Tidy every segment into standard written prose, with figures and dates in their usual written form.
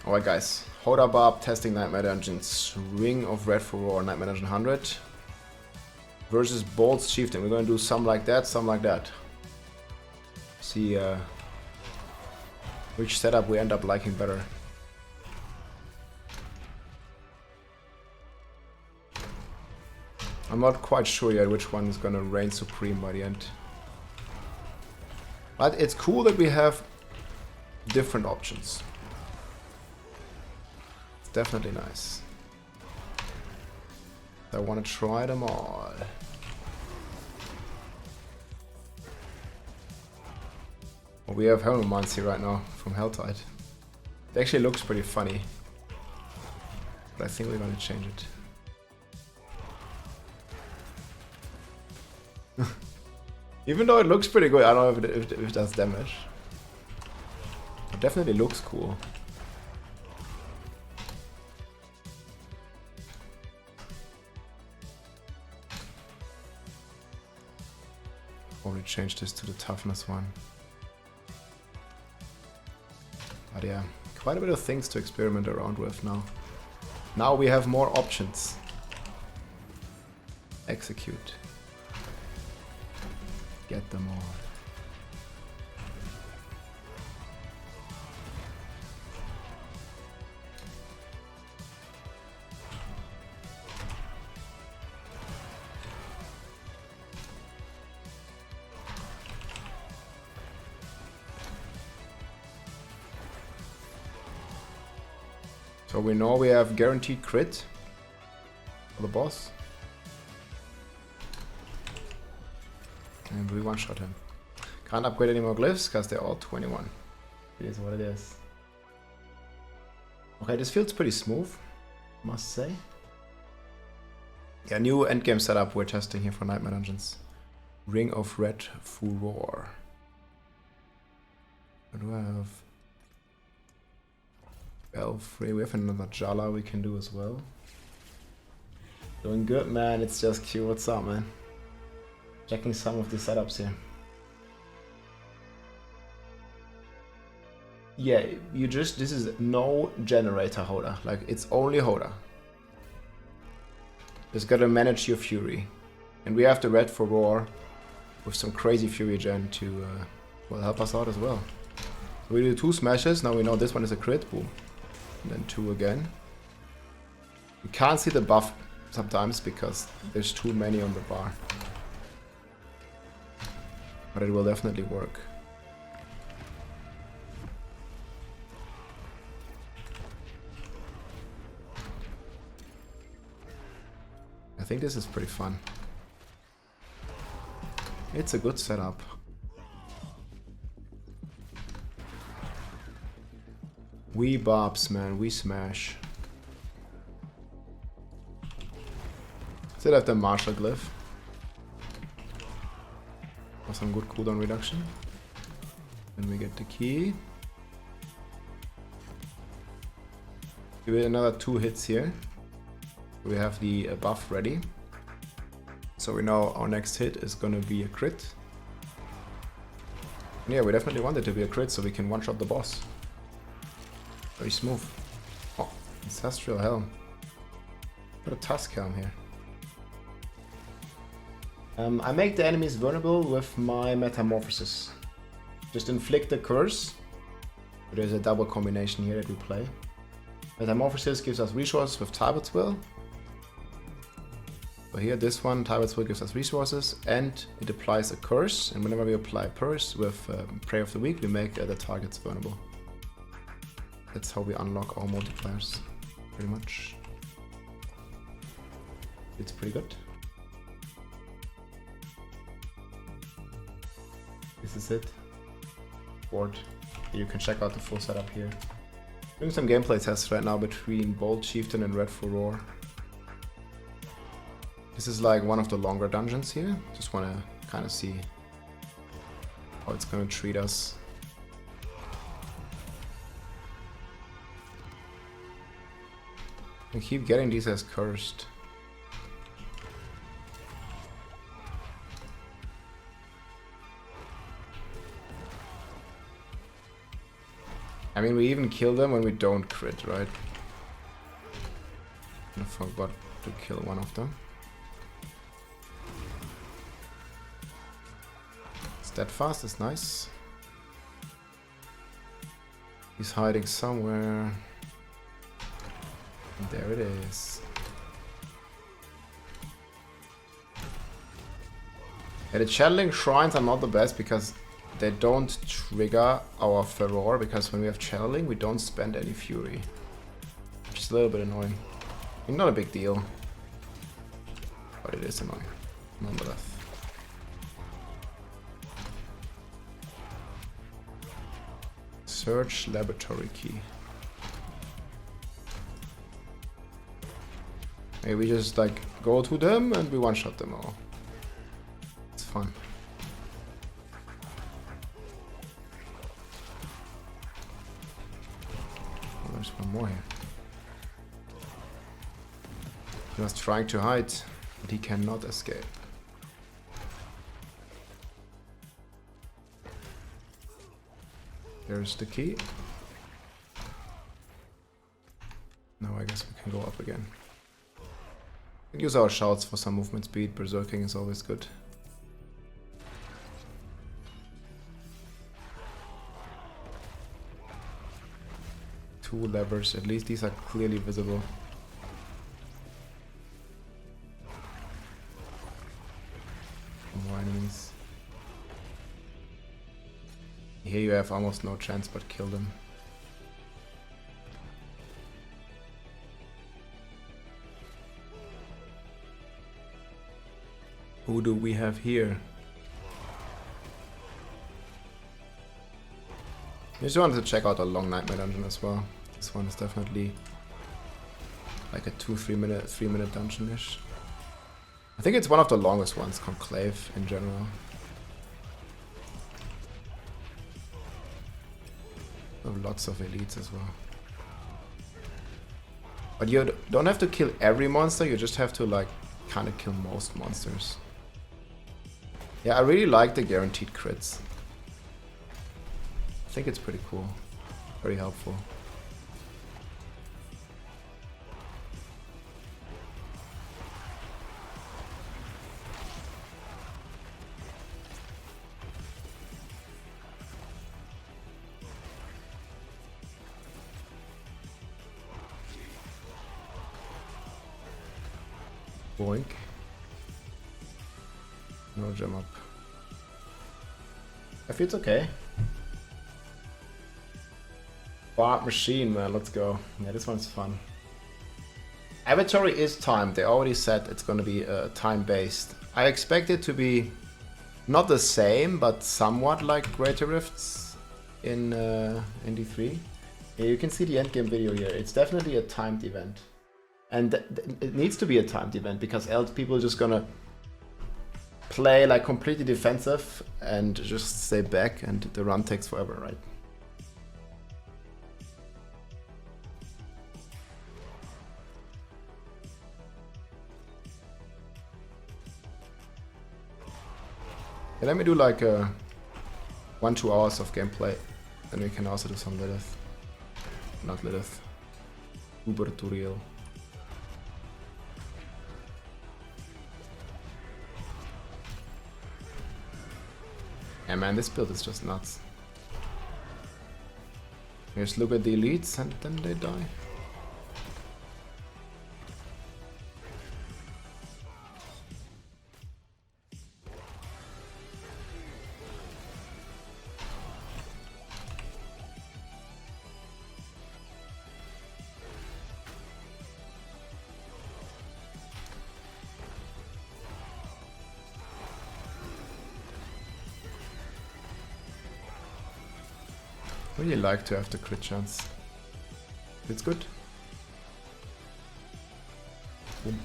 Alright guys, HotA Barb testing Nightmare Dungeons, Ring of Red Furor, Nightmare Dungeon 100 versus Bolts Chieftain. We're gonna do some like that, some like that. See which setup we end up liking better. I'm not quite sure yet which one is gonna reign supreme by the end. But it's cool that we have different options. It's definitely nice. I want to try them all. Well, we have Helmomancy right now from Helltide. It actually looks pretty funny. But I think we're gonna change it. Even though it looks pretty good, I don't know if it does damage. It definitely looks cool. Probably change this to the toughness one. But yeah, quite a bit of things to experiment around with now. Now we have more options. Execute. Get them all. So we know we have guaranteed crit for the boss. And we one-shot him. Can't upgrade any more glyphs because they're all 21. It is what it is. Okay, this feels pretty smooth, must say. Yeah, new endgame setup we're testing here for Nightmare Dungeons. Ring of Red Furor. What do I have? Belfry. We have another Jala we can do as well. Doing good, man. It's just Q. What's up, man? Checking some of the setups here. Yeah, this is no generator HotA. Like, it's only HotA. Just gotta manage your Fury. And we have the Red Furor with some crazy Fury gen to well, help us out as well. So we do 2 smashes. Now we know this one is a crit. Boom. And then 2 again. You can't see the buff sometimes because there's too many on the bar. But it will definitely work. I think this is pretty fun. It's a good setup. We bobs, man, we smash. Still have the martial glyph. Some good cooldown reduction. Then we get the key. Give it another 2 hits here. We have the buff ready. So we know our next hit is gonna be a crit. And yeah, we definitely want it to be a crit so we can one-shot the boss. Very smooth. Oh, Ancestral Helm. Got a Tusk Helm here. I make the enemies vulnerable with my Metamorphosis. Just inflict a curse. There's a double combination here that we play. Metamorphosis gives us resources with Talbot's Will. So here, this one, Talbot's Will gives us resources, and it applies a curse. And whenever we apply a curse with Prayer of the Week, we make the targets vulnerable. That's how we unlock our multipliers, pretty much. It's pretty good. This is it. Board. You can check out the full setup here. Doing some gameplay tests right now between Bolt Chieftain and Red Furor. This is like one of the longer dungeons here. Just want to kind of see how it's going to treat us. I keep getting these as cursed. I mean, we even kill them when we don't crit, right? I forgot to kill one of them. Steadfast is nice. He's hiding somewhere. And there it is. Yeah, the channeling shrines are not the best because they don't trigger our Furor, because when we have channeling we don't spend any fury. Which is a little bit annoying. I mean, not a big deal. But it is annoying, nonetheless. Search laboratory key. Maybe we just like go to them and we one-shot them all. It's fun. Oh, there's one more here. He was trying to hide, but he cannot escape. There's the key. Now I guess we can go up again. We can use our shouts for some movement speed. Berserking is always good. Two levers, at least these are clearly visible. More enemies. Here you have almost no chance but kill them. Who do we have here? I just wanted to check out a long nightmare dungeon as well. This one is definitely like a 3 minute dungeon-ish. I think it's one of the longest ones, Conclave in general. Lots of elites as well. But you don't have to kill every monster, you just have to like kind of kill most monsters. Yeah, I really like the guaranteed crits. I think it's pretty cool. Very helpful. Boink. No jump up. I feel it's okay. Bard machine, man, let's go. Yeah, this one's fun. Avatary is timed. They already said it's gonna be time-based. I expect it to be not the same, but somewhat like Greater Rifts in D3. Yeah, you can see the endgame video here. It's definitely a timed event. And it needs to be a timed event, because else people are just gonna play like completely defensive and just stay back, and the run takes forever, right? Yeah, let me do like 1-2 hours of gameplay, then we can also do some Lilith. Not Lilith. Uber Turiel. Yeah, man, this build is just nuts. Just look at the elites and then they die. I really like to have the crit chance. It's good. Boom.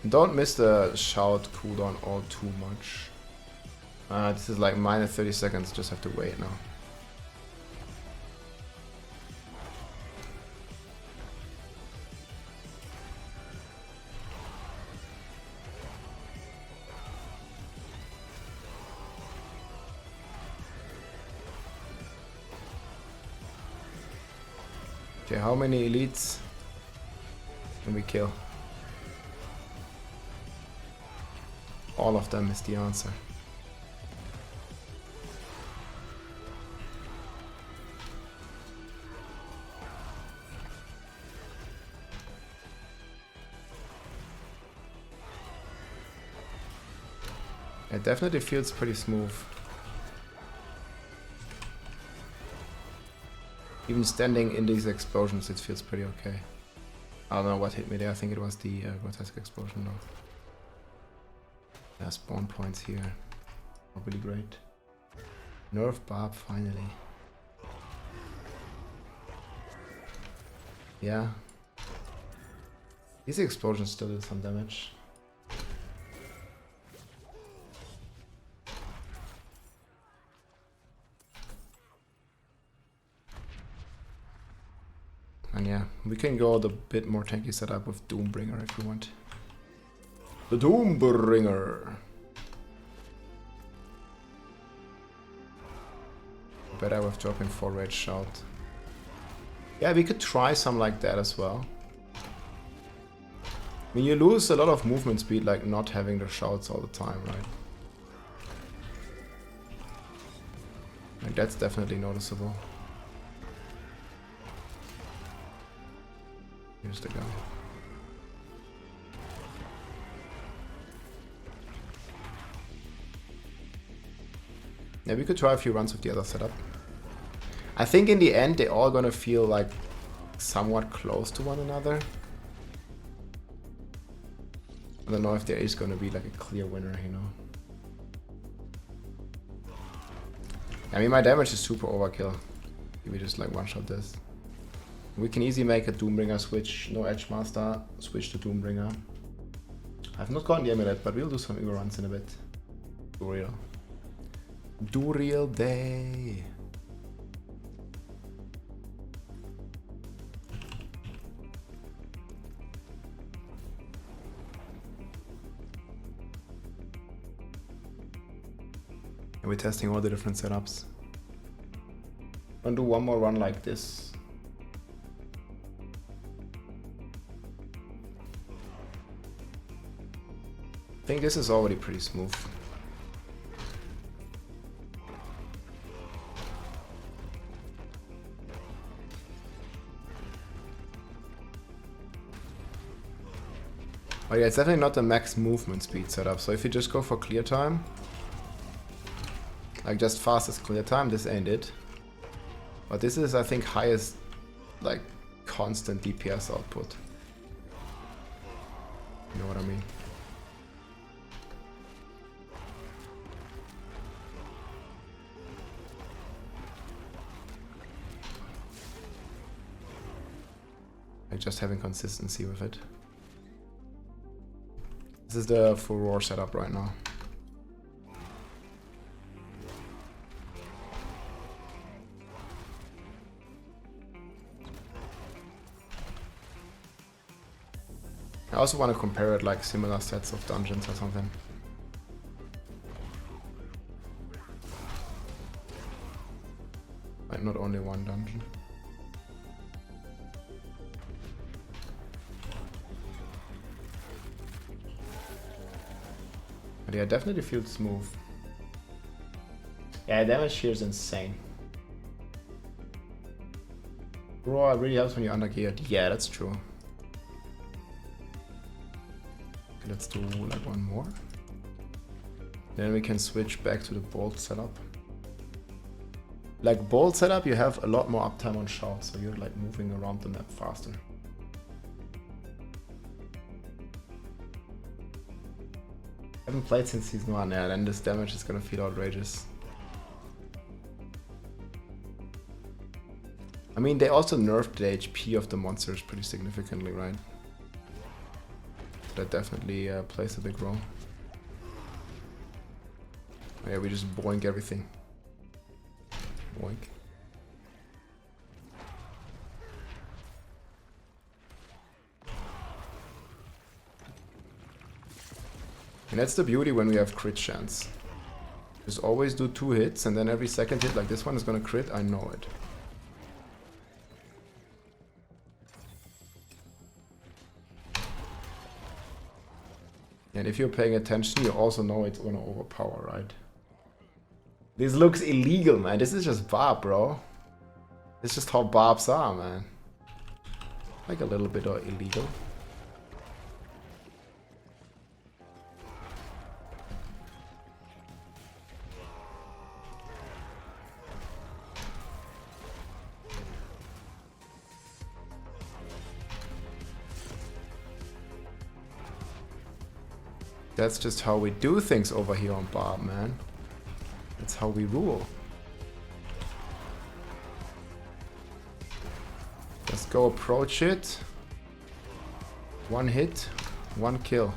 Don't miss the shout cooldown all too much. This is like minus 30 seconds, just have to wait now. Okay, how many elites can we kill? All of them is the answer. It definitely feels pretty smooth. Even standing in these explosions, it feels pretty okay. I don't know what hit me there. I think it was the grotesque explosion though. Yeah, spawn points here. Not really great. Nerf barb finally. Yeah. These explosions still do some damage. And yeah, we can go the bit more tanky setup with Doombringer if you want. The Doombringer! Better with dropping 4 Rage Shout. Yeah, we could try some like that as well. I mean, you lose a lot of movement speed like not having the shouts all the time, right? Like that's definitely noticeable. Here's the guy. Yeah, we could try a few runs with the other setup. I think in the end they're all gonna feel like somewhat close to one another. I don't know if there is gonna be like a clear winner, you know. I mean, my damage is super overkill. If we just like one-shot this. We can easily make a Doombringer switch, no Edge Master, switch to Doombringer. I've not gotten the amulet, but we'll do some Evo runs in a bit. Duriel. Duriel day. And we're testing all the different setups. I'm gonna do one more run like this. I think this is already pretty smooth. Oh yeah, it's definitely not the max movement speed setup, so if you just go for clear time, like just fastest clear time, this ain't it. But this is, I think, highest, like, constant DPS output. You know what I mean? Like just having consistency with it. This is the Furor setup right now. I also want to compare it like similar sets of dungeons or something. Like not only one dungeon. But yeah, definitely feels smooth. Yeah, damage here is insane. Bro, it really helps when you're under-geared. Yeah, that's true. Okay, let's do like one more. Then we can switch back to the bolt setup. Like bolt setup, you have a lot more uptime on shout, so you're like moving around the map faster. I haven't played since season 1, yeah, then this damage is gonna feel outrageous. I mean, they also nerfed the HP of the monsters pretty significantly, right? That definitely plays a big role. Oh, yeah, we just boink everything. Boink. And that's the beauty when we have crit chance. Just always do 2 hits and then every second hit, like this one is gonna crit, I know it. And if you're paying attention, you also know it's gonna overpower, right? This looks illegal, man. This is just Barb, bro. It's just how Barbs are, man. Like a little bit of illegal. That's just how we do things over here on Barb, man. That's how we rule. Let's go approach it. One hit, one kill.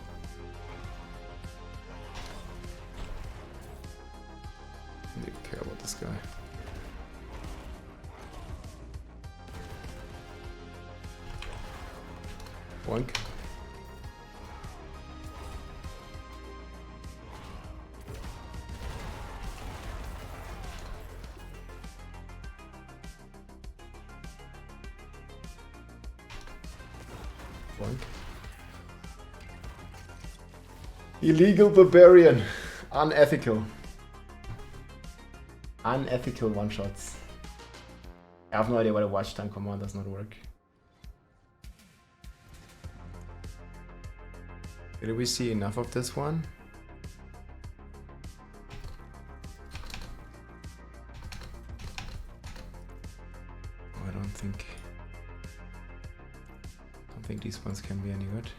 I don't care about this guy. Boink. Illegal barbarian. Unethical. Unethical one-shots. I have no idea why the watch time command does not work. Did we see enough of this one? Oh, I don't think these ones can be any good.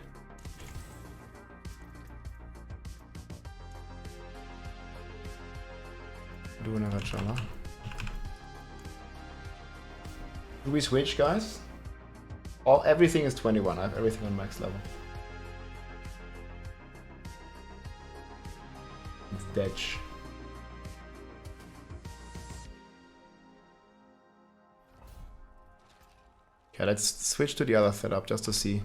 Do another Chala. Do we switch, guys? Everything is 21. I have everything on max level. It's Detch. Okay, let's switch to the other setup just to see.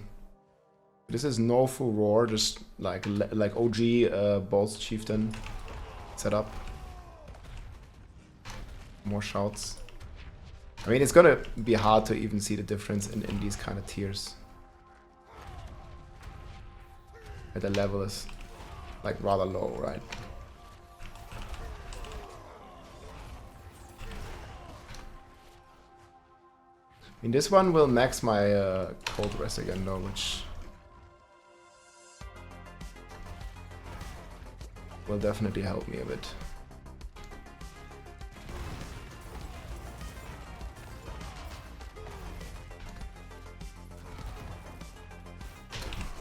This is no Furor, just like OG Bolts Chieftain setup. More shouts. I mean, it's gonna be hard to even see the difference in these kind of tiers. And the level is like rather low, right? I mean, this one will max my cold rest again though, which will definitely help me a bit.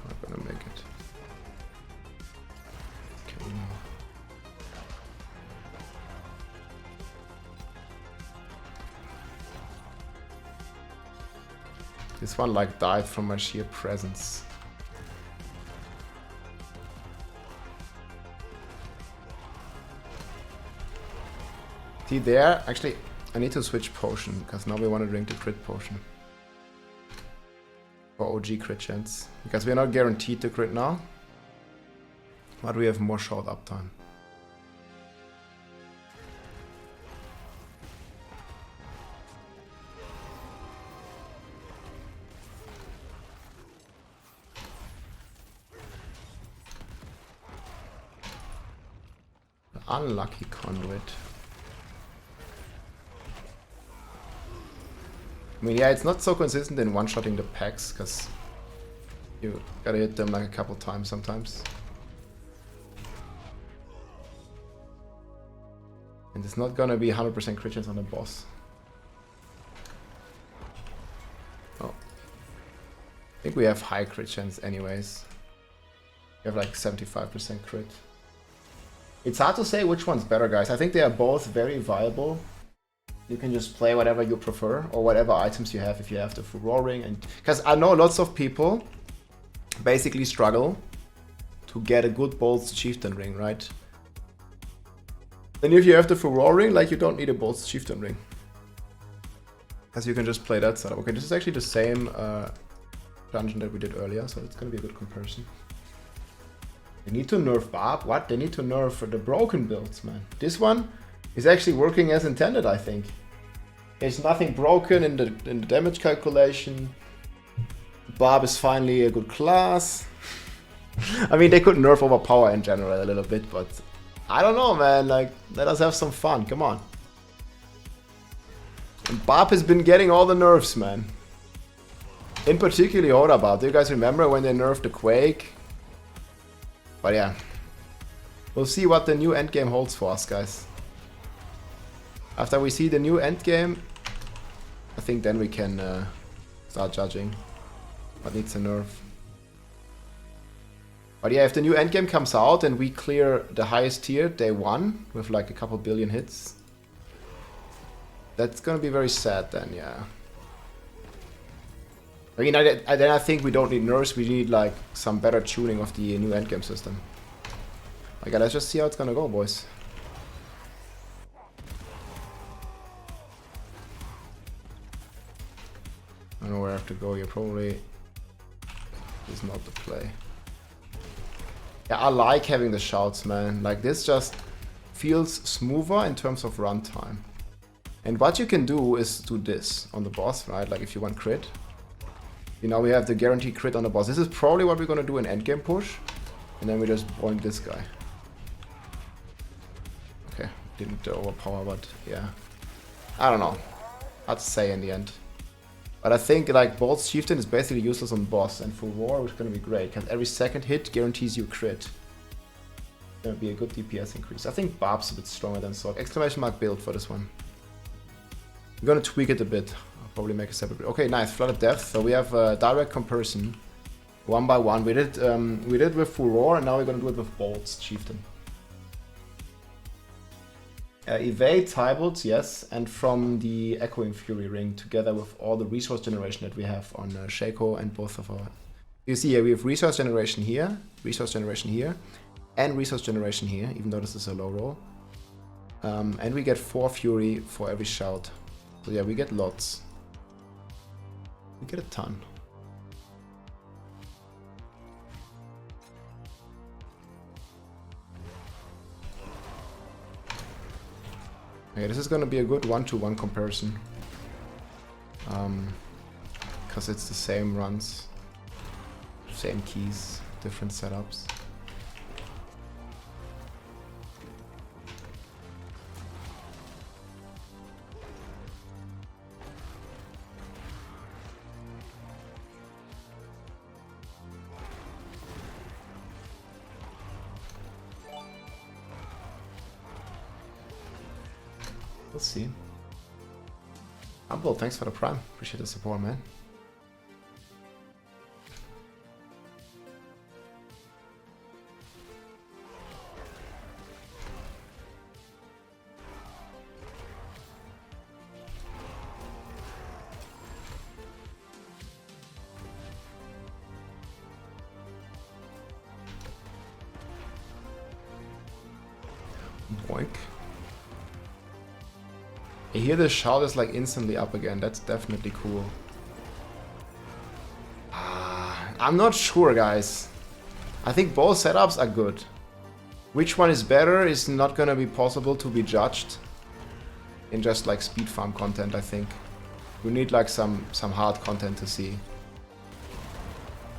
Not gonna make it. Okay. This one like died from my sheer presence. See there, actually I need to switch potion because now we want to drink the crit potion. For OG crit chance. Because we are not guaranteed to crit now. But we have more short uptime. Unlucky conduit. I mean, yeah, it's not so consistent in one-shotting the packs, because you gotta hit them like a couple times sometimes. And it's not gonna be 100% crit chance on the boss. Oh. I think we have high crit chance anyways. We have like 75% crit. It's hard to say which one's better, guys. I think they are both very viable. You can just play whatever you prefer or whatever items you have if you have the Furor ring. And because I know lots of people basically struggle to get a good Bolts Chieftain ring, right? And if you have the Furor ring, like you don't need a Bolts Chieftain ring. Because you can just play that setup. Okay, this is actually the same dungeon that we did earlier, so it's gonna be a good comparison. They need to nerf Barb. What? They need to nerf the broken builds, man. This one is actually working as intended, I think. There's nothing broken in the damage calculation. Barb is finally a good class. I mean, they could nerf overpower in general a little bit, but I don't know, man. Like, let us have some fun. Come on. And Barb has been getting all the nerfs, man. In particular, HotA Barb. Do you guys remember when they nerfed the Quake? But yeah. We'll see what the new endgame holds for us, guys. After we see the new endgame, I think then we can start judging what needs a nerf. But yeah, if the new endgame comes out and we clear the highest tier day 1 with like a couple billion hits, that's gonna be very sad then, yeah. I mean, then I think we don't need nerfs, we need like some better tuning of the new endgame system. Okay, let's just see how it's gonna go, boys. I don't know where I have to go here, probably is not the play. Yeah, I like having the shouts, man. Like, this just feels smoother in terms of runtime. And what you can do is do this on the boss, right? Like, if you want crit. You know, we have the guaranteed crit on the boss. This is probably what we're gonna do in endgame push. And then we just point this guy. Okay, didn't overpower, but yeah. I don't know. Hard to say in the end. But I think like Bolt's Chieftain is basically useless on boss, and Furor is gonna be great because every second hit guarantees you a crit. Gonna be a good DPS increase. I think Barb's a bit stronger than Sword. Exclamation mark build for this one. We're gonna tweak it a bit. I'll probably make a separate. Okay, nice. Flooded Depth. So we have a direct comparison, 1 by 1. We did with Furor, and now we're gonna do it with Bolt's Chieftain. Evade, Tybalt, yes, and from the Echoing Fury ring, together with all the resource generation that we have on Shaco and both of our... You see here, we have resource generation here, and resource generation here, even though this is a low roll. And we get 4 Fury for every shout. So yeah, we get lots. We get a ton. Okay, this is gonna be a good 1-to-1 comparison. Because it's the same runs, same keys, different setups. We'll see. Humble, thanks for the prime. Appreciate the support, man. Boink. I hear the shout is like instantly up again. That's definitely cool. I'm not sure, guys. I think both setups are good. Which one is better is not gonna be possible to be judged in just like speed farm content, I think. We need like some hard content to see.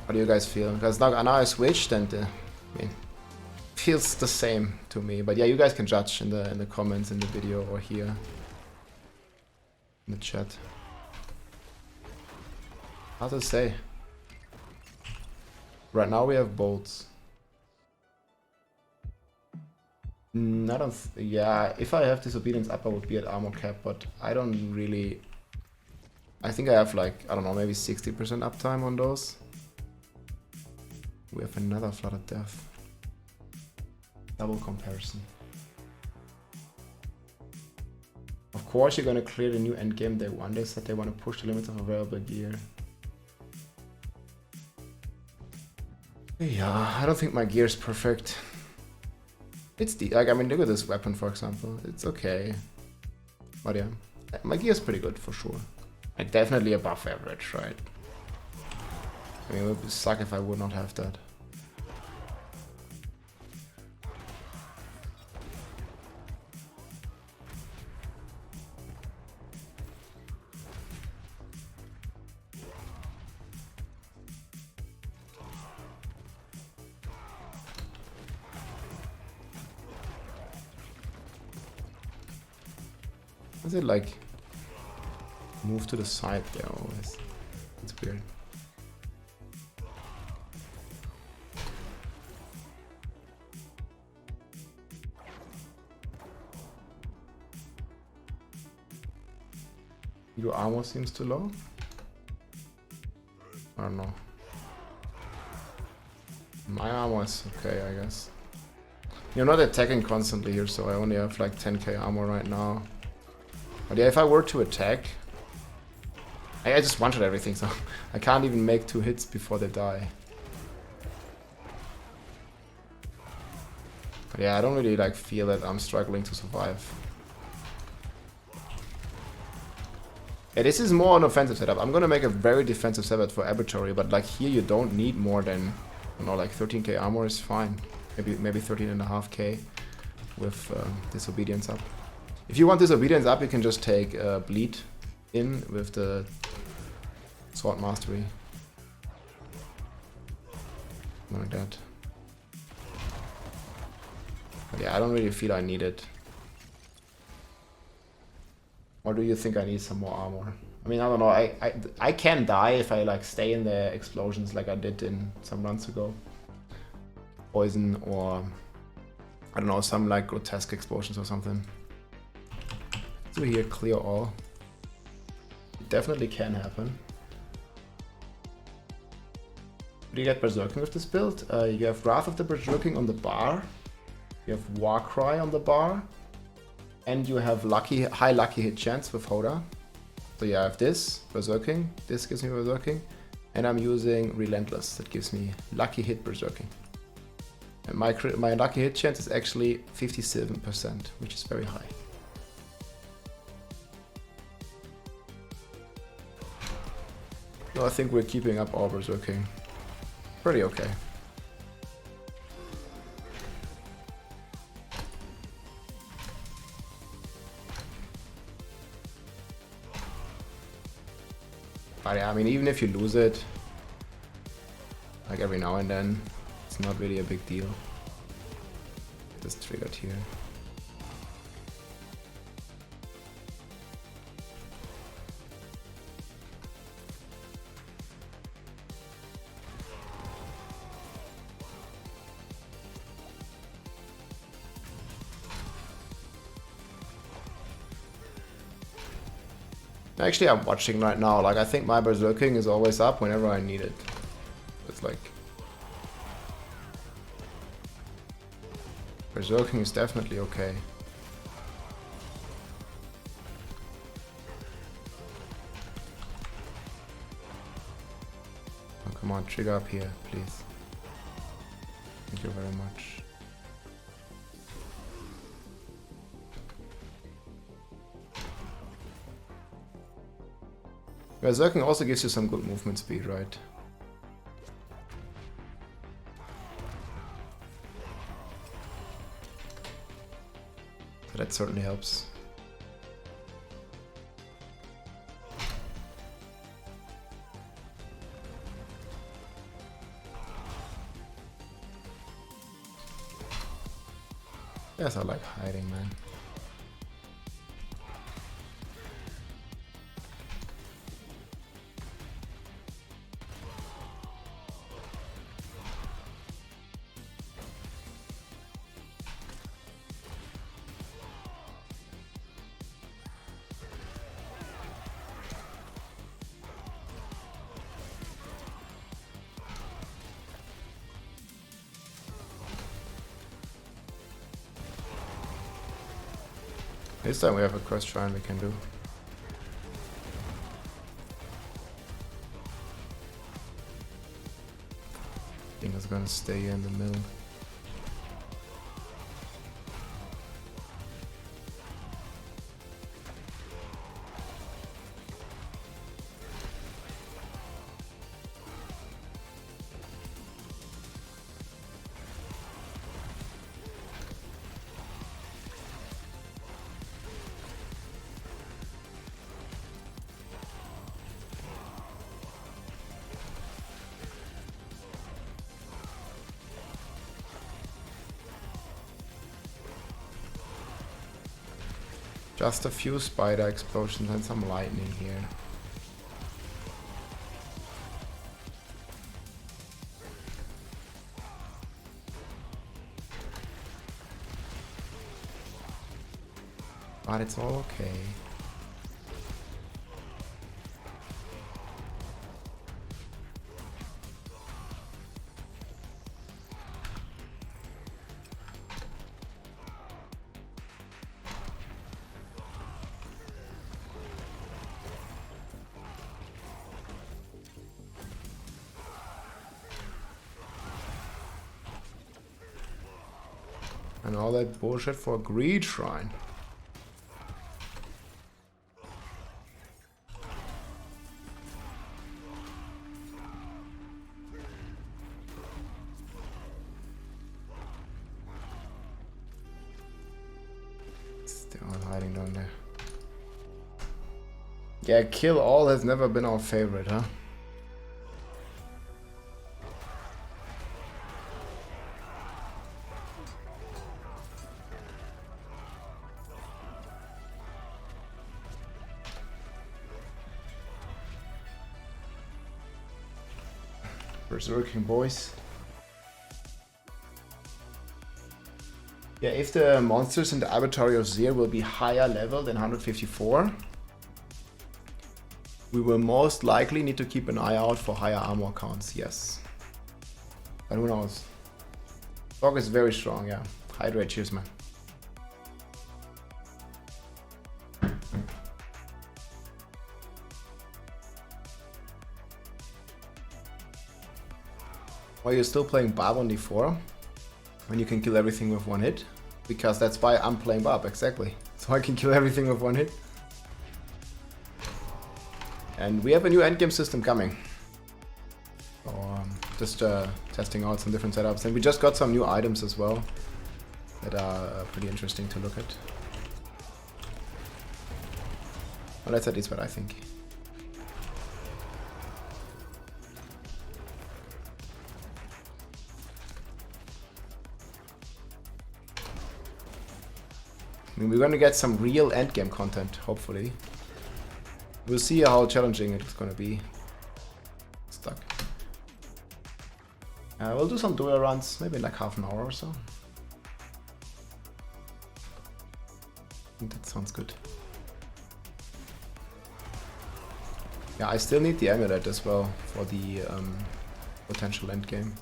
How do you guys feel? Because now I switched and I mean, feels the same to me. But yeah, you guys can judge in the comments in the video or here in the chat. Hard to say. Right now we have bolts. I don't. Yeah, if I have disobedience up, I would be at armor cap, but I don't really. I think I have like, I don't know, maybe 60% uptime on those. We have another Flooded Death. Double comparison. Of course you're gonna clear the new endgame day 1. They said they want to push the limits of available gear. Yeah, I don't think my gear is perfect. It's like, I mean, look at this weapon, for example. It's okay. But yeah, my gear is pretty good for sure. Like, definitely above average, right? I mean, it would suck if I would not have that. Is it like move to the side there always? It's weird. Your armor seems too low? I don't know. My armor is okay, I guess. You're not attacking constantly here, so I only have like 10k armor right now. But yeah, if I were to attack... I just one-shot everything, so I can't even make 2 hits before they die. But yeah, I don't really like feel that I'm struggling to survive. Yeah, this is more an offensive setup. I'm gonna make a very defensive setup for Arbitrary, but like here you don't need more than, you know, like 13k armor is fine. Maybe 13.5k with Disobedience up. If you want Disobedience up, you can just take Bleed in with the Sword Mastery. Like that. But yeah, I don't really feel I need it. Or do you think I need some more armor? I mean, I don't know. I can die if I like stay in the explosions like I did in some runs ago. Poison or I don't know, some like grotesque explosions or something. So here, clear all. It definitely can happen. Do you get Berserking with this build? You have Wrath of the Berserking on the bar. You have Warcry on the bar. And you have high lucky hit chance with HotA. So yeah, I have this, Berserking. This gives me Berserking. And I'm using Relentless. That gives me lucky hit Berserking. And my lucky hit chance is actually 57%, which is very high. So I think we're keeping up our Berserking. Pretty okay. But yeah, I mean, even if you lose it, like every now and then, it's not really a big deal. This triggered here. Actually, I'm watching right now. Like, I think my Berserking is always up whenever I need it. It's like... Berserking is definitely okay. Oh, come on, trigger up here, please. Thank you very much. Berserking also gives you some good movement speed, right? So that certainly helps. Yes, I like hiding, man. This time we have a quest shrine we can do. I think it's gonna stay in the middle. Just a few spider explosions and some lightning here. But it's all okay. And all that bullshit for a greed shrine. Still hiding down there. Yeah, kill all has never been our favorite, huh? Berserking boys. Yeah, if the monsters in the Inventory of Zir will be higher level than 154, we will most likely need to keep an eye out for higher armor counts, yes. But who knows? Dog is very strong, yeah. Hydrate, cheers, man. Why you're still playing Barb on D4 when you can kill everything with one hit? Because that's why I'm playing Barb, exactly. So I can kill everything with one hit. And we have a new endgame system coming. So just testing out some different setups. And we just got some new items as well that are pretty interesting to look at. Well, that's at least what I think. I mean, we're gonna get some real endgame content, hopefully. We'll see how challenging it's gonna be. Stuck. We'll do some duel runs, maybe in like half an hour or so. I think that sounds good. Yeah, I still need the amulet as well for the potential endgame.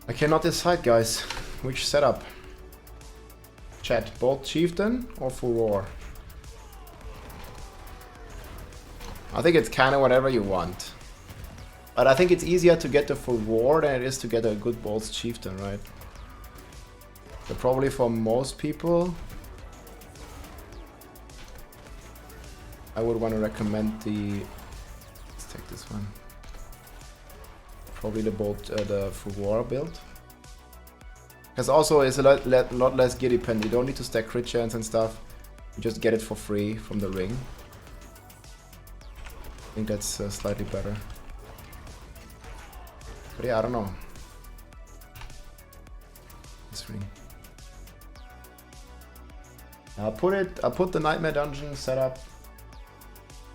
I cannot decide, guys, which setup. Chat, both Chieftain or Furor? I think it's kind of whatever you want. But I think it's easier to get the Furor than it is to get a good Bolts Chieftain, right? So probably for most people, I would want to recommend the... Let's take this one. Probably the Furor build. Because also it's a lot less gear dependent. You don't need to stack crit chance and stuff. You just get it for free from the ring. I think that's slightly better. But yeah, I don't know. This ring. I'll put the Nightmare Dungeon setup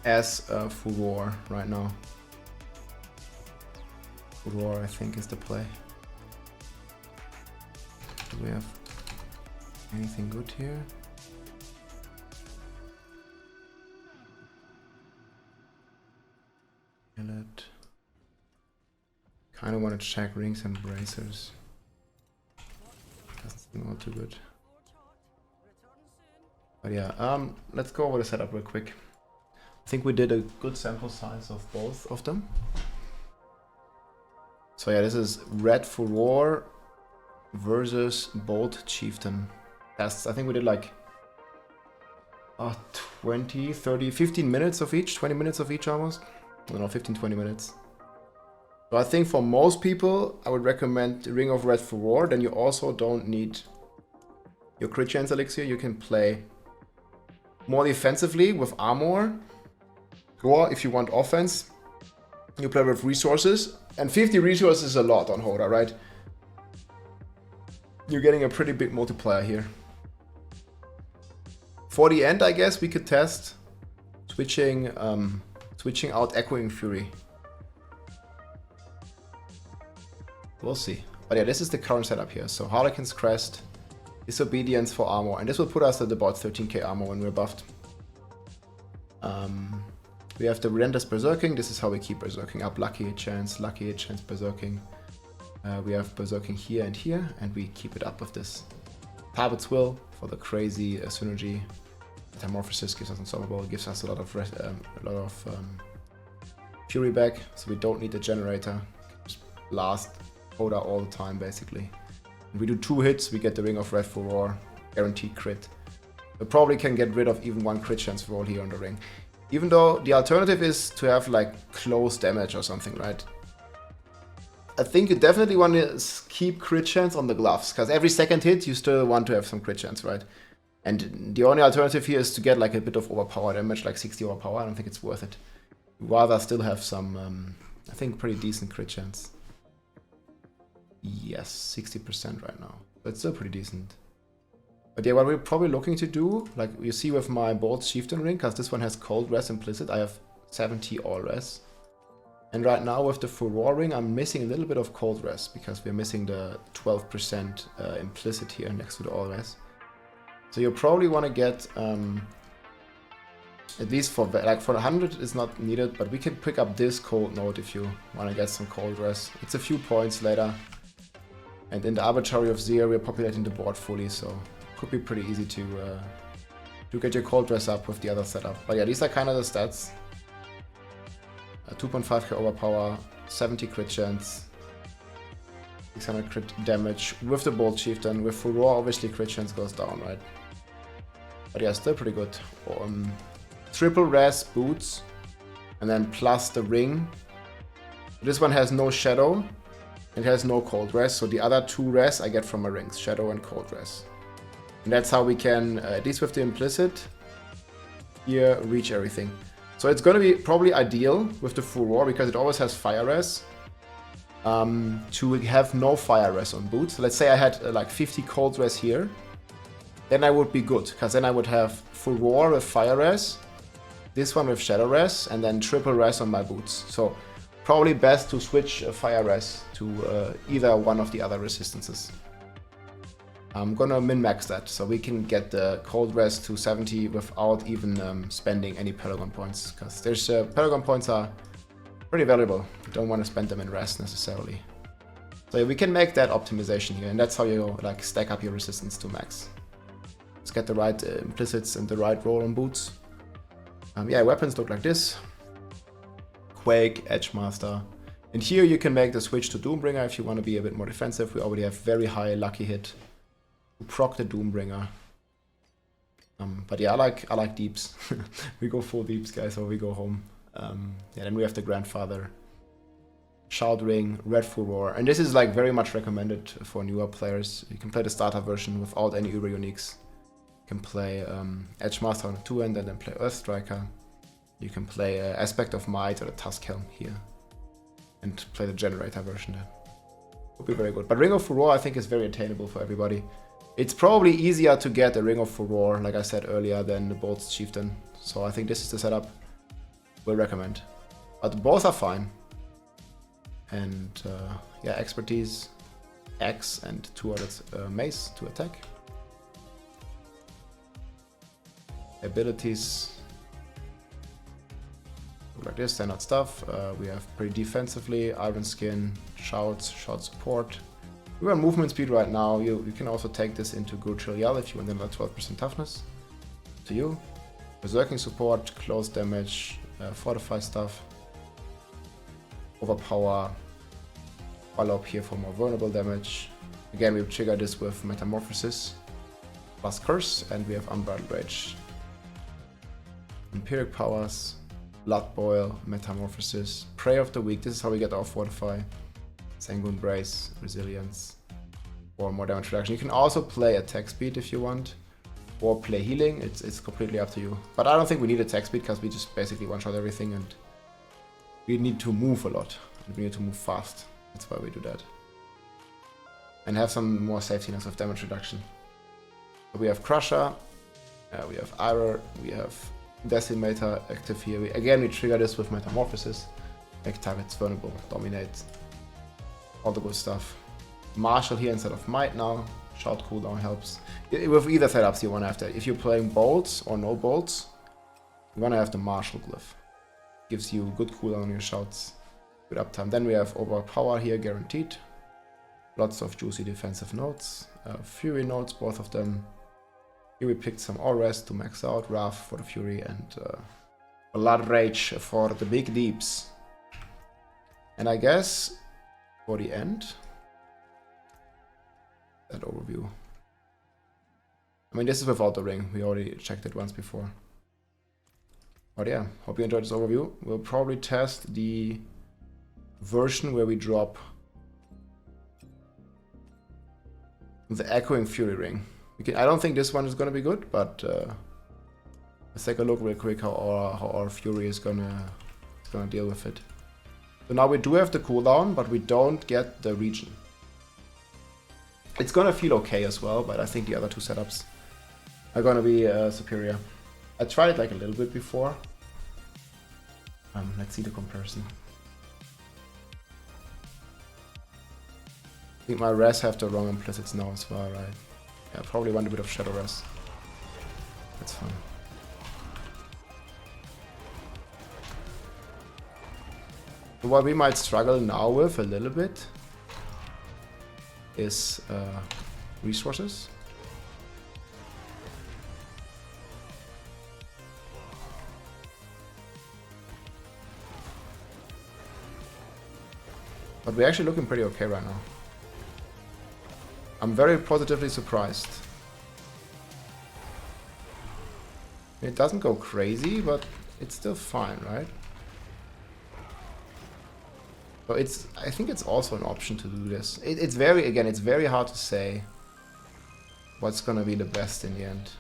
as Furor right now. Furor, I think, is the play. Do we have anything good here? Amulet. Kind of want to check rings and bracers. Doesn't seem all too good. But yeah, let's go over the setup real quick. I think we did a good sample size of both of them. So yeah, this is Red Furor versus Bolt Chieftain tests. I think we did like 20, 30, 15 minutes of each, 20 minutes of each almost. I don't know, 15, 20 minutes. So I think for most people, I would recommend Ring of Red Furor. Then you also don't need your crit chance elixir. You can play more defensively with armor. Or if you want offense, You play with resources, and 50 resources is a lot on HotA, right? You're getting a pretty big multiplier here. For the end, I guess we could test switching out Echoing Fury. We'll see. But yeah, this is the current setup here. So Harlequin's Crest, Disobedience for armor, and this will put us at about 13k armor when we're buffed. We have the Relentless Berserking. This is how we keep Berserking up. Lucky hit chance, Berserking. We have Berserking here, and we keep it up with this. Target's Will for the crazy synergy. Metamorphosis gives us Unstoppable, gives us a lot of Fury back, so we don't need the generator. Just blast HotA all the time, basically. If we do 2 hits, we get the Ring of Red Furor, guaranteed crit. We probably can get rid of even 1 crit chance roll here on the ring. Even though the alternative is to have like close damage or something, right? I think you definitely want to keep crit chance on the gloves, because every second hit you still want to have some crit chance, right? And the only alternative here is to get like a bit of overpower damage, like 60 overpower. I don't think it's worth it. Rather still have some, I think, pretty decent crit chance. Yes, 60% right now. That's still pretty decent. But yeah, what we're probably looking to do, like you see with my Bolt Chieftain ring, because this one has Cold Res implicit, I have 70 All Res. And right now with the Furor ring, I'm missing a little bit of Cold Res, because we're missing the 12% implicit here next to the All Res. So you probably want to get, at least for 100 is not needed, but we can pick up this Cold Note if you want to get some Cold Res. It's a few points later. And in the Arbitrary of Zir, we're populating the board fully, so could be pretty easy to get your Cold Res up with the other setup. But yeah, these are kind of the stats. 2.5k overpower, 70 crit chance, 600 crit damage with the Bolt Chieftain. With Furor, obviously crit chance goes down, right? But yeah, still pretty good. Triple res boots, and then plus the ring. This one has no shadow, it has no cold res, so the other 2 res I get from my rings, shadow and cold res. And that's how we can, at least with the implicit, here reach everything. So it's going to be probably ideal with the Furor, because it always has fire res, to have no fire res on boots. Let's say I had like 50 cold res here, then I would be good, because then I would have Furor with fire res, this one with shadow res, and then triple res on my boots. So probably best to switch fire res to either one of the other resistances. I'm gonna min-max that, so we can get the cold res to 70 without even spending any Paragon points, because there's Paragon points are pretty valuable. You don't want to spend them in res necessarily. So yeah, we can make that optimization here, and that's how you like stack up your resistance to max. Let's get the right implicits and the right roll on boots. Yeah, weapons look like this. Quake, Edgemaster. And here you can make the switch to Doombringer if you want to be a bit more defensive. We already have very high lucky hit to proc the Doombringer. But yeah, I like deeps. We go full deeps, guys, or we go home. Yeah, then we have the Grandfather, Shout Ring, Red Furor, and this is like very much recommended for newer players. You can play the starter version without any Uber Uniques. You can play Edgemaster on the 2-end and then play Earth Striker. You can play Aspect of Might or the Tusk Helm here, and play the Generator version then. Would be very good. But Ring of Furor I think is very attainable for everybody. It's probably easier to get a Ring of Furor, like I said earlier, than the Bolt's Chieftain. So I think this is the setup we'll recommend. But both are fine. And yeah, Expertise, X, and 200 Mace to attack. Abilities like this, standard stuff. We have pretty defensively, Iron Skin, Shout Support. We're on movement speed right now. You can also take this into Grutrial Yell if you want another 12% toughness. To you. Berserking support, close damage, fortify stuff. Overpower. Wallop here for more vulnerable damage. Again, we trigger this with Metamorphosis plus Curse, and we have Unbridled Rage. Vampiric Powers, Blood Boil, Metamorphosis, Prey of the Weak. This is how we get our Fortify. Sanguine Brace, Resilience, or more damage reduction. You can also play attack speed if you want, or play healing. It's completely up to you. But I don't think we need attack speed because we just basically one-shot everything, and we need to move a lot. We need to move fast. That's why we do that. And have some more safetiness of damage reduction. So we have Crusher, we have Irer, we have Decimator active here. Again, we trigger this with Metamorphosis. Make targets vulnerable, dominate, all the good stuff. Marshal here instead of Might now. Shout cooldown helps. With either setups you want to have that. If you're playing bolts or no bolts, you want to have the Marshal glyph. Gives you good cooldown on your shouts, good uptime. Then we have Overpower here, guaranteed. Lots of juicy defensive nodes. Fury nodes, both of them. Here we picked some All Rest to max out, Wrath for the Fury, and Blood Rage for the big deeps. And I guess for the end, that overview. I mean, this is without the ring. We already checked it once before. But yeah, hope you enjoyed this overview. We'll probably test the version where we drop the Echoing Fury ring. I don't think this one is gonna be good, but let's take a look real quick how our Fury is gonna deal with it. So now we do have the cooldown, but we don't get the region. It's gonna feel okay as well, but I think the other two setups are gonna be superior. I tried it like a little bit before. Let's see the comparison. I think my res have the wrong implicits now as well, right? Yeah, probably want a bit of Shadow Res. That's fine. What we might struggle now with a little bit is resources. But we're actually looking pretty okay right now. I'm very positively surprised. It doesn't go crazy, but it's still fine, right? So I think it's also an option to do this. It's very hard to say what's gonna be the best in the end.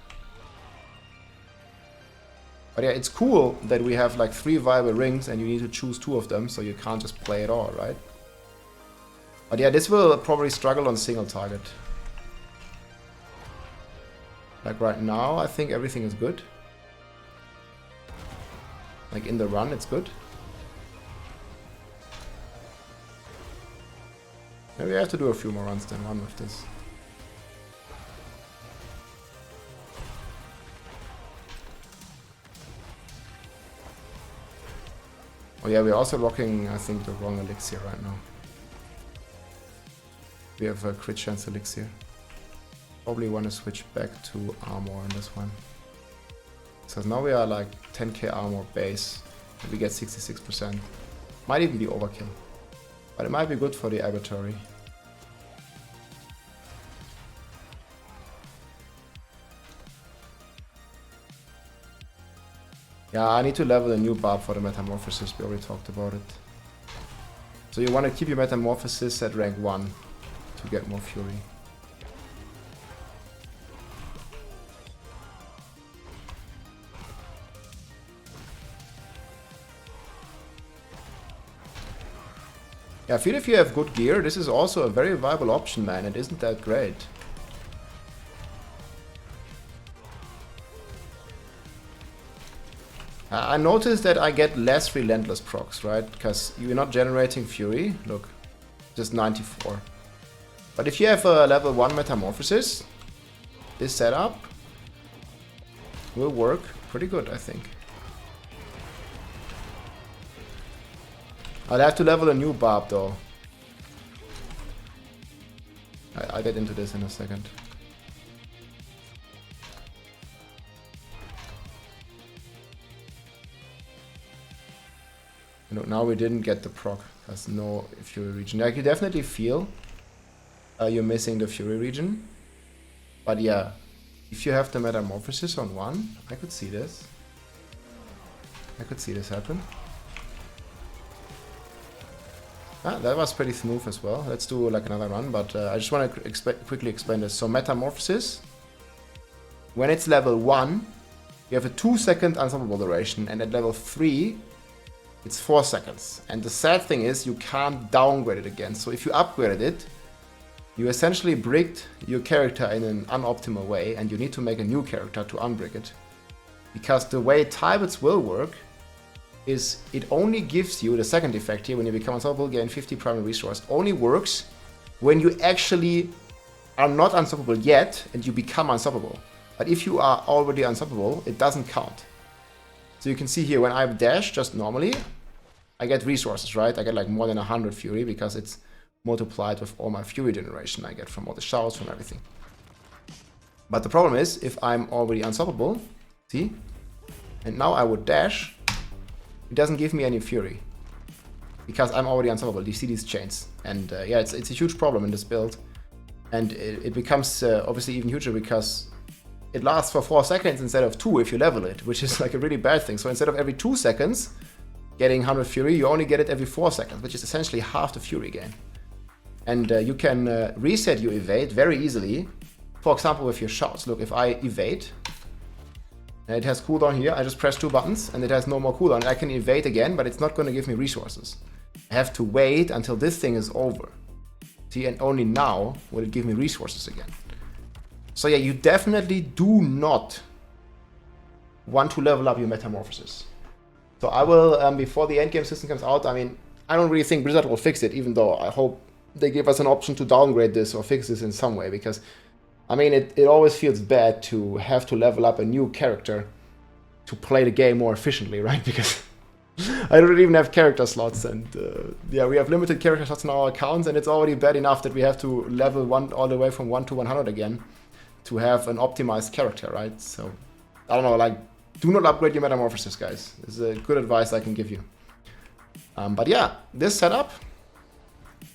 But yeah, it's cool that we have like 3 viable rings and you need to choose 2 of them, so you can't just play it all, right? But yeah, this will probably struggle on single target. Like right now, I think everything is good. Like in the run, it's good. Maybe I have to do a few more runs than one with this. Oh yeah, we're also rocking, I think, the wrong elixir right now. We have a crit chance elixir. Probably want to switch back to armor on this one. So now we are like 10k armor base, and we get 66%. Might even be overkill. But it might be good for the abattoiry. Yeah, I need to level a new barb for the Metamorphosis, we already talked about it. So you want to keep your Metamorphosis at rank 1 to get more Fury. Yeah, I feel if you have good gear, this is also a very viable option, man. It isn't that great. I noticed that I get less Relentless procs, right? Because you're not generating Fury. Look, just 94. But if you have a level 1 Metamorphosis, this setup will work pretty good, I think. I'll have to level a new barb though. I'll get into this in a second. Now we didn't get the proc. There's no Fury region. I can definitely feel you're missing the Fury region. But yeah, if you have the Metamorphosis on 1, I could see this. I could see this happen. Ah, that was pretty smooth as well. Let's do like another run, but I just want to quickly explain this. So Metamorphosis, when it's level 1, you have a 2-second unstoppable duration, and at level 3, it's 4 seconds. And the sad thing is you can't downgrade it again. So if you upgraded it, you essentially bricked your character in an unoptimal way, and you need to make a new character to unbrick it. Because the way Tybits will work is it only gives you the second effect here, when you become unstoppable, gain 50 primary resource, only works when you actually are not unstoppable yet and you become unstoppable. But if you are already unstoppable, it doesn't count. So you can see here, when I dash just normally, I get resources, right? I get like more than 100 fury because it's multiplied with all my fury generation I get from all the shouts, from everything. But the problem is, if I'm already unstoppable, see? And now I would dash, it doesn't give me any fury. Because I'm already unstoppable. You see these chains. And yeah, it's a huge problem in this build. And it becomes obviously even huger because it lasts for 4 seconds instead of 2 if you level it, which is like a really bad thing. So instead of every 2 seconds getting 100 fury, you only get it every 4 seconds, which is essentially half the fury gain. And you can reset your evade very easily. For example, with your shouts. Look, if I evade, and it has cooldown here, I just press 2 buttons and it has no more cooldown. I can evade again, but it's not going to give me resources. I have to wait until this thing is over. See, and only now will it give me resources again. So yeah, you definitely do not want to level up your metamorphosis. So I will, before the endgame system comes out, I mean, I don't really think Blizzard will fix it, even though I hope they give us an option to downgrade this or fix this in some way, because I mean, it always feels bad to have to level up a new character to play the game more efficiently, right? Because I don't even have character slots, and yeah, we have limited character slots in our accounts, and it's already bad enough that we have to level one all the way from 1 to 100 again to have an optimized character, right? So, I don't know, like, do not upgrade your metamorphosis, guys. This is a good advice I can give you. But yeah, this setup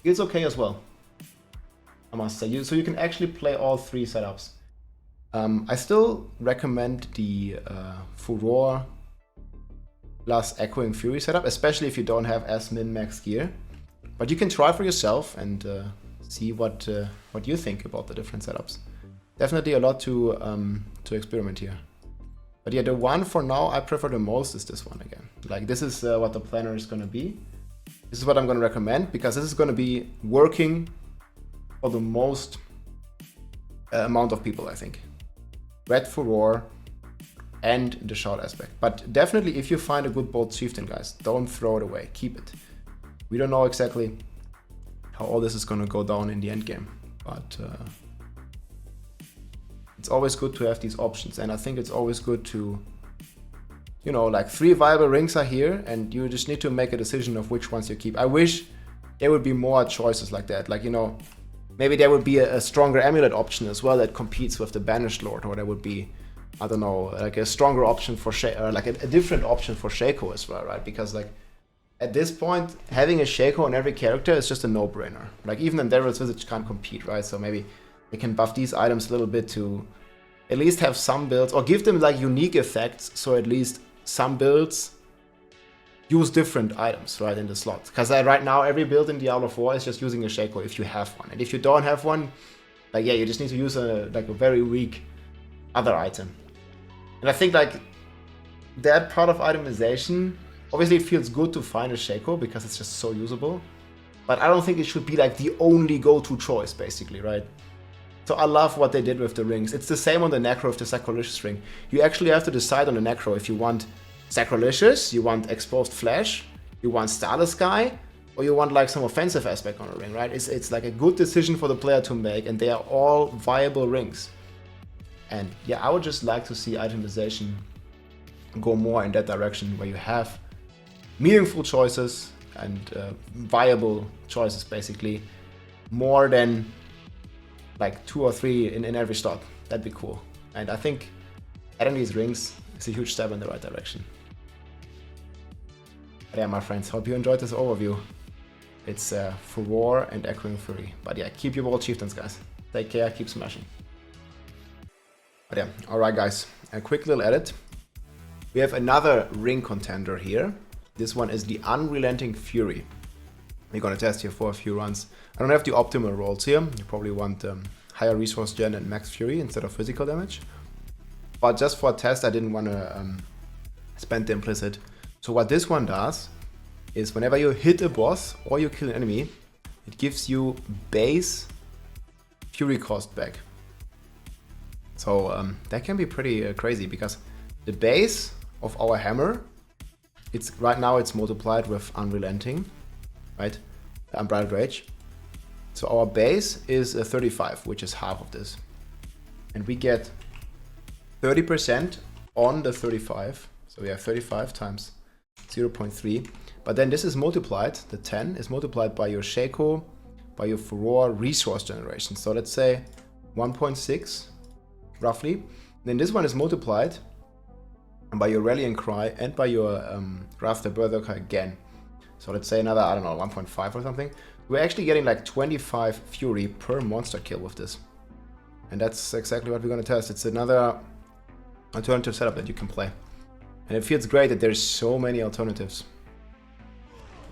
is okay as well, I must say. So you can actually play all 3 setups. I still recommend the Furor plus Echoing Fury setup, especially if you don't have as min-max gear. But you can try for yourself and see what you think about the different setups. Definitely a lot to experiment here. But yeah, the one for now I prefer the most is this one again. Like, this is what the planner is going to be. This is what I'm going to recommend, because this is going to be working for the most amount of people, I think. Red Furor and the shout aspect. But definitely, if you find a good bolt Chieftain, guys, don't throw it away. Keep it. We don't know exactly how all this is going to go down in the end game, but it's always good to have these options. And I think it's always good to, you know, like 3 viable rings are here, and you just need to make a decision of which ones you keep. I wish there would be more choices like that. Like, you know, maybe there would be a stronger amulet option as well that competes with the Banished Lord, or there would be, I don't know, like a stronger option for or like a different option for Shaco as well, right? Because like at this point, having a Shaco on every character is just a no-brainer. Like, even Endeavor's Visage can't compete, right? So maybe they can buff these items a little bit to at least have some builds, or give them like unique effects, so at least some builds use different items, right, in the slot. Because right now, every build in Diablo 4 is just using a Shaco if you have one. And if you don't have one, like, yeah, you just need to use a very weak other item. And I think, like, that part of itemization, obviously it feels good to find a Shaco because it's just so usable. But I don't think it should be, like, the only go-to choice, basically, right? So I love what they did with the rings. It's the same on the Necro with the Sacrilegious ring. You actually have to decide on the Necro if you want Sacrilegious, you want Exposed Flesh, you want Starless Sky, or you want like some offensive aspect on a ring, right? It's like a good decision for the player to make, and they are all viable rings. And yeah, I would just like to see itemization go more in that direction, where you have meaningful choices and viable choices, basically, more than like 2 or 3 in every slot. That'd be cool. And I think adding these rings is a huge step in the right direction. But yeah, my friends, hope you enjoyed this overview. It's Furor and Echoing Fury. But yeah, keep your bold Chieftains, guys. Take care, keep smashing. But yeah, alright guys, a quick little edit. We have another ring contender here. This one is the Unrelenting Fury. We're gonna test here for a few runs. I don't have the optimal rolls here. You probably want higher resource gen and max fury instead of physical damage. But just for a test, I didn't want to spend the implicit. So what this one does is whenever you hit a boss or you kill an enemy, it gives you base fury cost back. So that can be pretty crazy, because the base of our hammer, right now it's multiplied with Unrelenting, right? Unbridled Rage. So our base is 35, which is half of this. And we get 30% on the 35. So we have 35 times 0.3. But then this is multiplied, the 10 is multiplied by your Shaco, by your Furor resource generation. So let's say 1.6, roughly. And then this one is multiplied by your Rallying Cry and by your Rafter Berserker again. So let's say another, I don't know, 1.5 or something. We're actually getting like 25 Fury per monster kill with this. And that's exactly what we're going to test. It's another alternative setup that you can play. And it feels great that there's so many alternatives.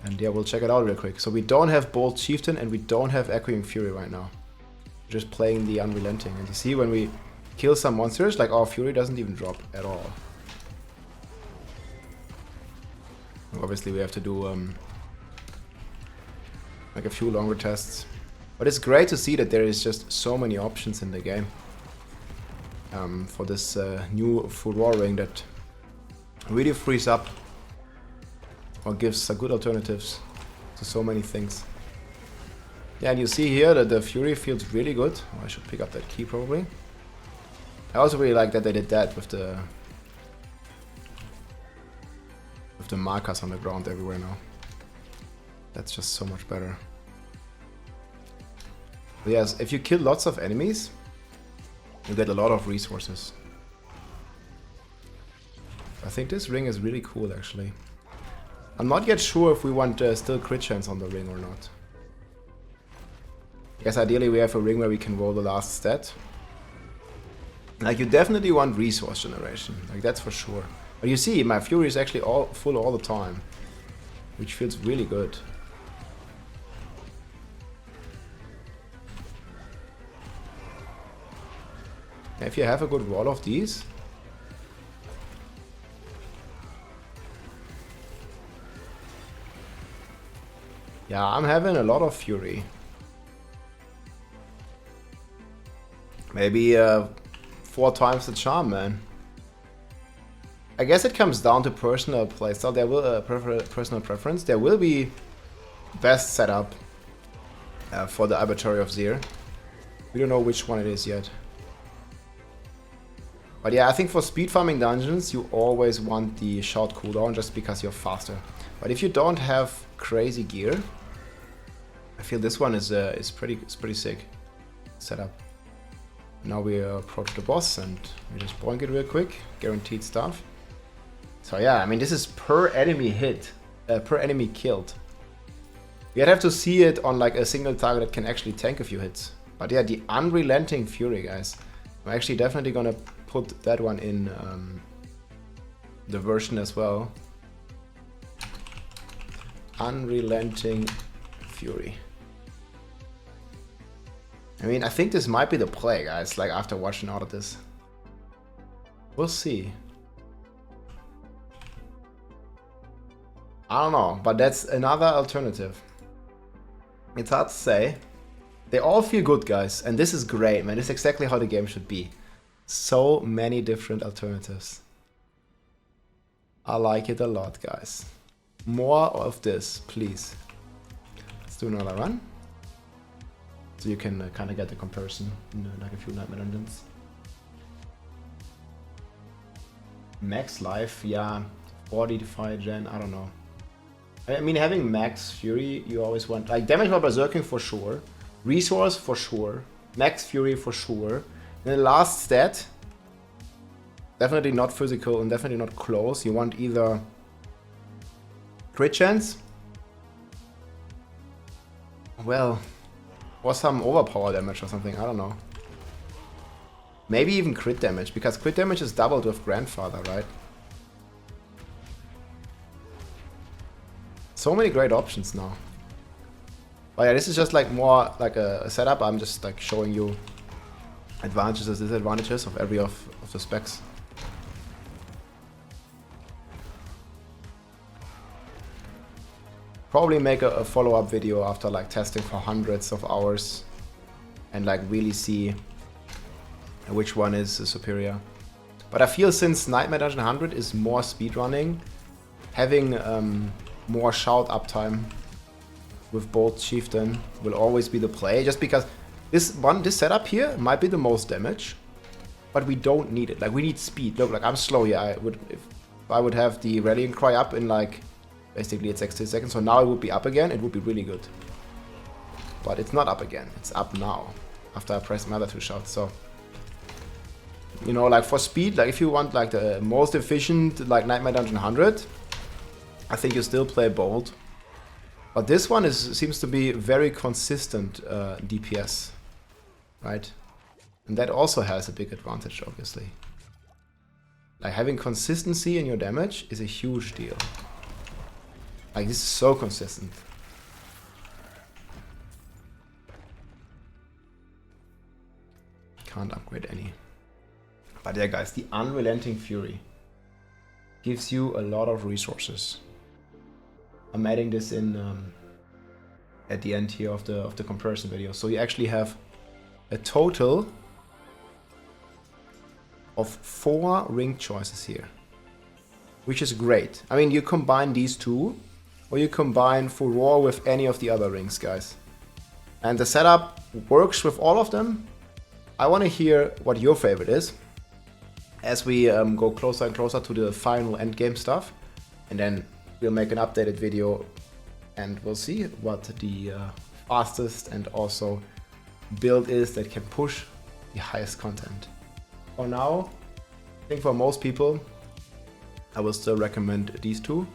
And yeah, we'll check it out real quick. So we don't have Bold Chieftain and we don't have Echoing Fury right now. We're just playing the Unrelenting. And you see when we kill some monsters, like our Fury doesn't even drop at all. Obviously we have to do like a few longer tests. But it's great to see that there is just so many options in the game. For this new Furor ring that really frees up or gives good alternatives to so many things. Yeah, and you see here that the Fury feels really good. Oh, I should pick up that key probably. I also really like that they did that with the markers on the ground everywhere now. That's just so much better. But yes, if you kill lots of enemies, you get a lot of resources. I think this ring is really cool actually. I'm not yet sure if we want still crit chance on the ring or not. I guess ideally we have a ring where we can roll the last stat. Like you definitely want resource generation, like that's for sure. But you see, my Fury is actually full all the time, which feels really good. If you have a good roll of these, yeah, I'm having a lot of Fury. Maybe 4 times the charm, man. I guess it comes down to personal playstyle. There will personal preference. There will be best setup for the Arbitrary of Zir. We don't know which one it is yet. But yeah, I think for speed farming dungeons, you always want the short cooldown just because you're faster. But if you don't have crazy gear, I feel this one is pretty sick setup. Now we approach the boss and we just boink it real quick, guaranteed stuff. So yeah, I mean this is per enemy hit, per enemy killed. You'd have to see it on like a single target that can actually tank a few hits. But yeah, the Unrelenting Fury, guys. I'm actually definitely gonna put that one in the version as well. Unrelenting Fury. I mean, I think this might be the play, guys, like after watching all of this. We'll see. I don't know, but that's another alternative. It's hard to say. They all feel good, guys, and this is great, man. This is exactly how the game should be. So many different alternatives. I like it a lot, guys. More of this, please. Let's do another run. So you can kind of get the comparison in like a few Nightmare Dungeons. Max life, yeah, 40 to 5 gen, I don't know. I mean, having max Fury, you always want, like damage by Berserking for sure, resource for sure, max Fury for sure. Then the last stat, definitely not physical and definitely not close. You want either crit chance, well, or some overpower damage or something, I don't know. Maybe even crit damage, because crit damage is doubled with Grandfather, right? So many great options now. But yeah, this is just like more like a setup. I'm just like showing you advantages and disadvantages of every of the specs. probably make a follow-up video after like testing for hundreds of hours and like really see which one is superior. But I feel since Nightmare Dungeon 100 is more speedrunning, having more shout uptime with both Chieftain will always be the play, just because this setup here might be the most damage, but we don't need it. Like, we need speed. Look, like, I'm slow here. If I would have the Rallying Cry up in like, basically it's 60 seconds, so now it would be up again, it would be really good. But it's not up again, it's up now, after I press my other 2 shots, so. You know, like for speed, like if you want like the most efficient like Nightmare Dungeon 100, I think you still play Bold. But this one seems to be very consistent DPS, right? And that also has a big advantage, obviously. Like having consistency in your damage is a huge deal. Like this is so consistent. Can't upgrade any. But yeah, guys, the Unrelenting Fury gives you a lot of resources. I'm adding this in at the end here of the comparison video. So you actually have a total of 4 ring choices here, which is great. I mean, you combine these 2, or you combine Furor with any of the other rings, guys. And the setup works with all of them. I want to hear what your favorite is, as we go closer and closer to the final endgame stuff, and then we'll make an updated video and we'll see what the fastest and also build is that can push the highest content. For now, I think for most people, I will still recommend these 2,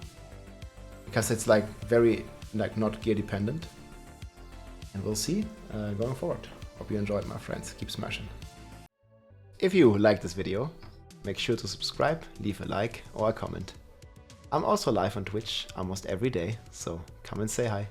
because it's like very like not gear dependent, and we'll see going forward. Hope you enjoyed, my friends. Keep smashing. If you liked this video, make sure to subscribe, leave a like or a comment. I'm also live on Twitch almost every day, so come and say hi.